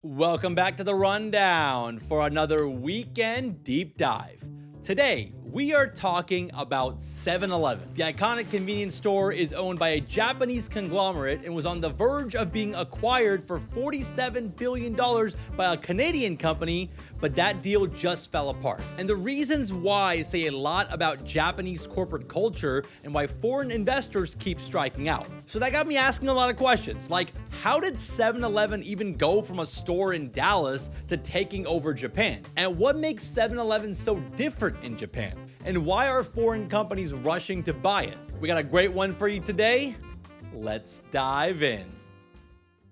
Welcome back to the Rundown for another weekend deep dive. Today, we are talking about 7-Eleven. The iconic convenience store is owned by a Japanese conglomerate and was on the verge of being acquired for $47 billion by a Canadian company, but that deal just fell apart. And the reasons why say a lot about Japanese corporate culture and why foreign investors keep striking out. So that got me asking a lot of questions, like how did 7-Eleven even go from a store in Dallas to taking over Japan? And what makes 7-Eleven so different in Japan? And why are foreign companies rushing to buy it? We got a great one for you today. Let's dive in.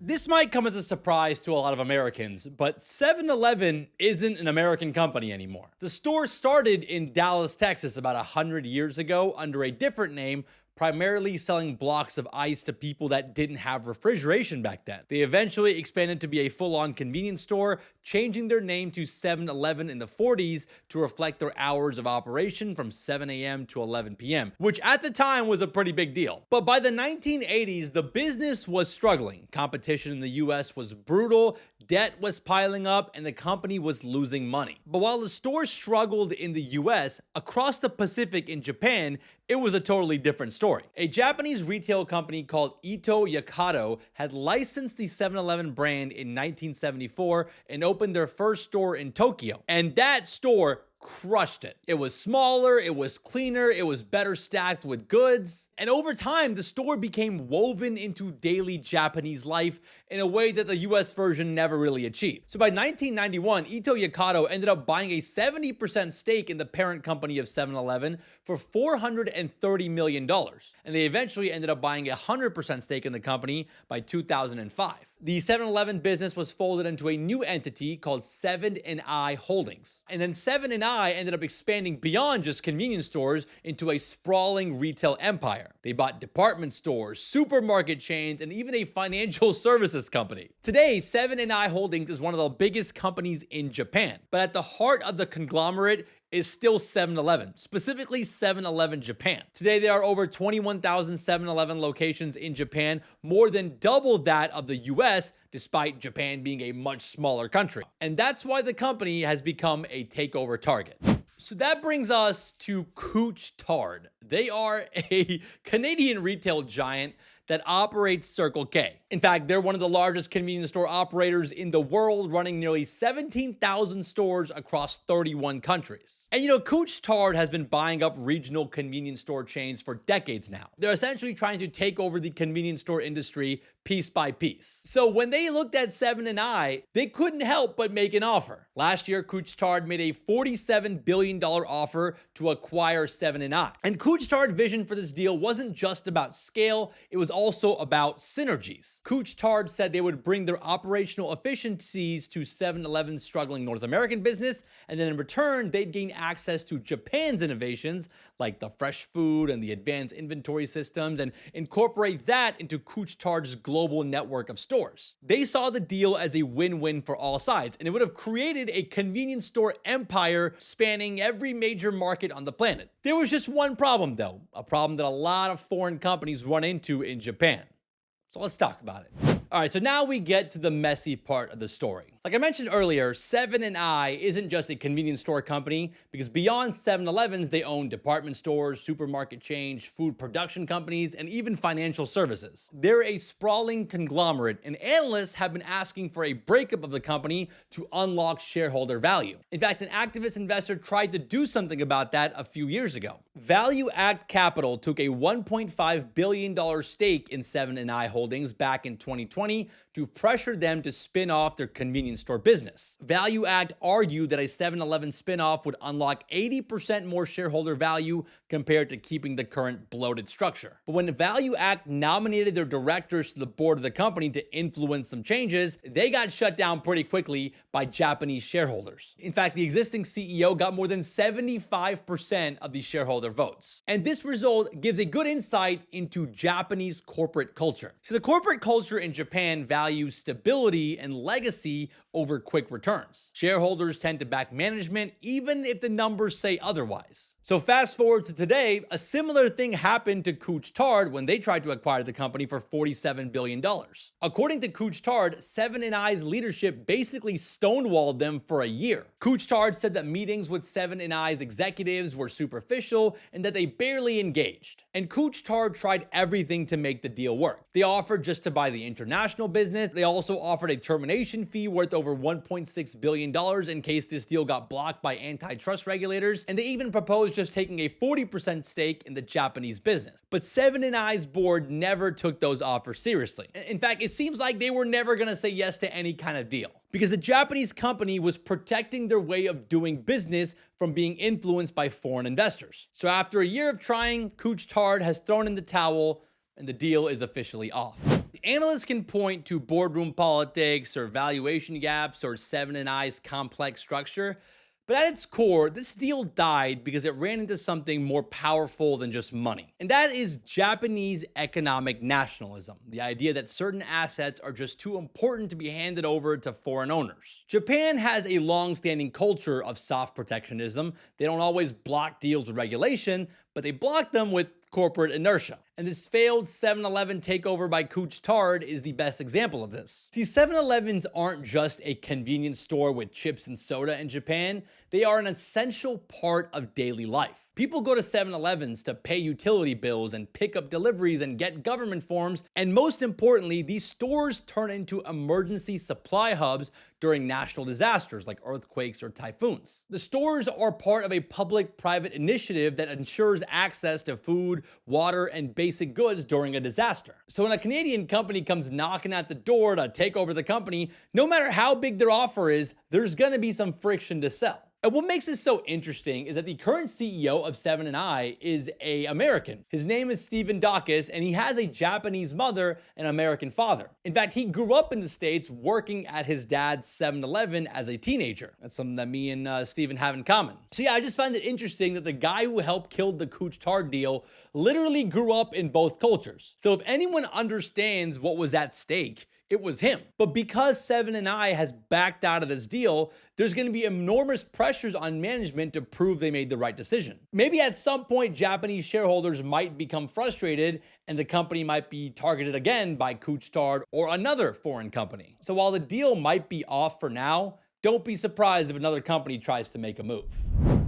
This might come as a surprise to a lot of Americans, but 7-Eleven isn't an American company anymore. The store started in Dallas, Texas about 100 years ago under a different name, primarily selling blocks of ice to people that didn't have refrigeration back then. They eventually expanded to be a full-on convenience store, changing their name to 7-Eleven in the 40s to reflect their hours of operation from 7 a.m. to 11 p.m., which at the time was a pretty big deal. But by the 1980s, the business was struggling. Competition in the US was brutal, debt was piling up, and the company was losing money. But while the store struggled in the US, across the Pacific in Japan, it was a totally different story. A Japanese retail company called Ito Yokado had licensed the 7-Eleven brand in 1974 and opened their first store in Tokyo. And that store crushed it. It was smaller, it was cleaner, it was better stacked with goods. And over time, the store became woven into daily Japanese life in a way that the US version never really achieved. So by 1991, Ito Yokado ended up buying a 70% stake in the parent company of 7-Eleven for $430 million. And they eventually ended up buying a 100% stake in the company by 2005. The 7-Eleven business was folded into a new entity called 7&I Holdings. And then 7&I ended up expanding beyond just convenience stores into a sprawling retail empire. They bought department stores, supermarket chains, and even a financial services company. Today, 7&I Holdings is one of the biggest companies in Japan. But at the heart of the conglomerate is still 7-Eleven, specifically 7-Eleven Japan. Today, there are over 21,000 7-Eleven locations in Japan, more than double that of the US, despite Japan being a much smaller country. And that's why the company has become a takeover target. So that brings us to Couche-Tard. They are a Canadian retail giant that operates Circle K. In fact, they're one of the largest convenience store operators in the world, running nearly 17,000 stores across 31 countries. And Couche-Tard has been buying up regional convenience store chains for decades now. They're essentially trying to take over the convenience store industry piece by piece. So when they looked at 7&I, they couldn't help but make an offer. Last year, Couche-Tard made a $47 billion offer to acquire 7&I. And Couche-Tard's vision for this deal wasn't just about scale, it was also about synergies. Couche-Tard said they would bring their operational efficiencies to 7-Eleven's struggling North American business, and then in return, they'd gain access to Japan's innovations, like the fresh food and the advanced inventory systems, and incorporate that into Couche-Tard's global network of stores. They saw the deal as a win-win for all sides, and it would have created a convenience store empire spanning every major market on the planet. There was just one problem, though, a problem that a lot of foreign companies run into in Japan. So let's talk about it. All right, so now we get to the messy part of the story. Like I mentioned earlier, 7&I isn't just a convenience store company, because beyond 7-Elevens, they own department stores, supermarket chains, food production companies, and even financial services. They're a sprawling conglomerate, and analysts have been asking for a breakup of the company to unlock shareholder value. In fact, an activist investor tried to do something about that a few years ago. Value Act Capital took a $1.5 billion stake in 7&I Holdings back in 2020 to pressure them to spin off their convenience store business. Value Act argued that a 7-Eleven spinoff would unlock 80% more shareholder value compared to keeping the current bloated structure. But when the Value Act nominated their directors to the board of the company to influence some changes, they got shut down pretty quickly by Japanese shareholders. In fact, the existing CEO got more than 75% of the shareholder votes. And this result gives a good insight into Japanese corporate culture. So the corporate culture in Japan values value stability and legacy over quick returns. Shareholders tend to back management even if the numbers say otherwise. So fast forward to today, a similar thing happened to Couche-Tard when they tried to acquire the company for $47 billion. According to Couche-Tard, Seven & I's leadership basically stonewalled them for a year. Couche-Tard said that meetings with Seven & I's executives were superficial and that they barely engaged. And Couche-Tard tried everything to make the deal work. They offered just to buy the international business. They also offered a termination fee worth over $1.6 billion in case this deal got blocked by antitrust regulators. And they even proposed just taking a 40% stake in the Japanese business. But Seven & I's board never took those offers seriously. In fact, it seems like they were never going to say yes to any kind of deal, because the Japanese company was protecting their way of doing business from being influenced by foreign investors. So after a year of trying, Couche-Tard has thrown in the towel and the deal is officially off. The analysts can point to boardroom politics or valuation gaps or Seven & I's complex structure, but at its core, this deal died because it ran into something more powerful than just money. And that is Japanese economic nationalism, the idea that certain assets are just too important to be handed over to foreign owners. Japan has a long-standing culture of soft protectionism. They don't always block deals with regulation, but they block them with corporate inertia. And this failed 7-Eleven takeover by Couche-Tard is the best example of this. See, 7-Elevens aren't just a convenience store with chips and soda in Japan. They are an essential part of daily life. People go to 7-Elevens to pay utility bills and pick up deliveries and get government forms. And most importantly, these stores turn into emergency supply hubs during national disasters like earthquakes or typhoons. The stores are part of a public-private initiative that ensures access to food, water, and basic goods during a disaster. So when a Canadian company comes knocking at the door to take over the company, no matter how big their offer is, there's gonna be some friction to sell. And what makes this so interesting is that the current CEO of Seven & I is an American. His name is Stephen Dawkins, and he has a Japanese mother and American father. In fact, he grew up in the States working at his dad's 7-Eleven as a teenager. That's something that me and Stephen have in common. So yeah, I just find it interesting that the guy who helped kill the Couche-Tard deal literally grew up in both cultures. So if anyone understands what was at stake, it was him. But because Seven & I has backed out of this deal, there's going to be enormous pressures on management to prove they made the right decision. Maybe at some point, Japanese shareholders might become frustrated and the company might be targeted again by Couche-Tard or another foreign company. So while the deal might be off for now, don't be surprised if another company tries to make a move.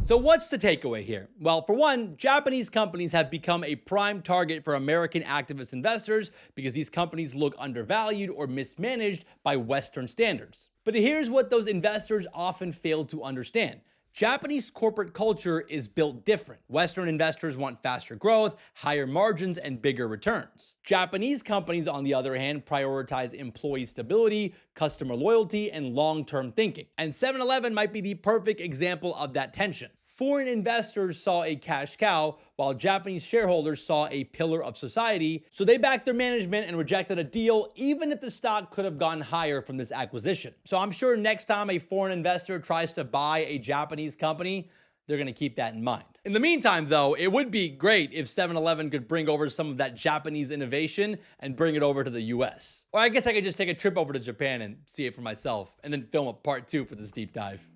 So what's the takeaway here? Well, for one, Japanese companies have become a prime target for American activist investors because these companies look undervalued or mismanaged by Western standards. But here's what those investors often fail to understand. Japanese corporate culture is built different. Western investors want faster growth, higher margins, and bigger returns. Japanese companies, on the other hand, prioritize employee stability, customer loyalty, and long-term thinking. And 7-Eleven might be the perfect example of that tension. Foreign investors saw a cash cow, while Japanese shareholders saw a pillar of society, so they backed their management and rejected a deal even if the stock could have gone higher from this acquisition. So I'm sure next time a foreign investor tries to buy a Japanese company, they're going to keep that in mind. In the meantime, though, it would be great if 7-Eleven could bring over some of that Japanese innovation and bring it over to the US. Or I guess I could just take a trip over to Japan and see it for myself, and then film a part 2 for this deep dive.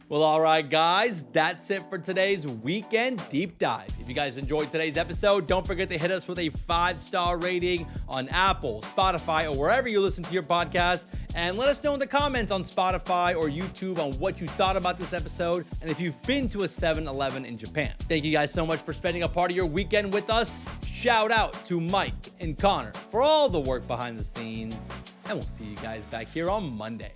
Well, all right, guys, that's it for today's weekend deep dive. If you guys enjoyed today's episode, don't forget to hit us with a 5-star rating on Apple, Spotify, or wherever you listen to your podcast. And let us know in the comments on Spotify or YouTube on what you thought about this episode and if you've been to a 7-Eleven in Japan. Thank you guys so much for spending a part of your weekend with us. Shout out to Mike and Connor for all the work behind the scenes. And we'll see you guys back here on Monday.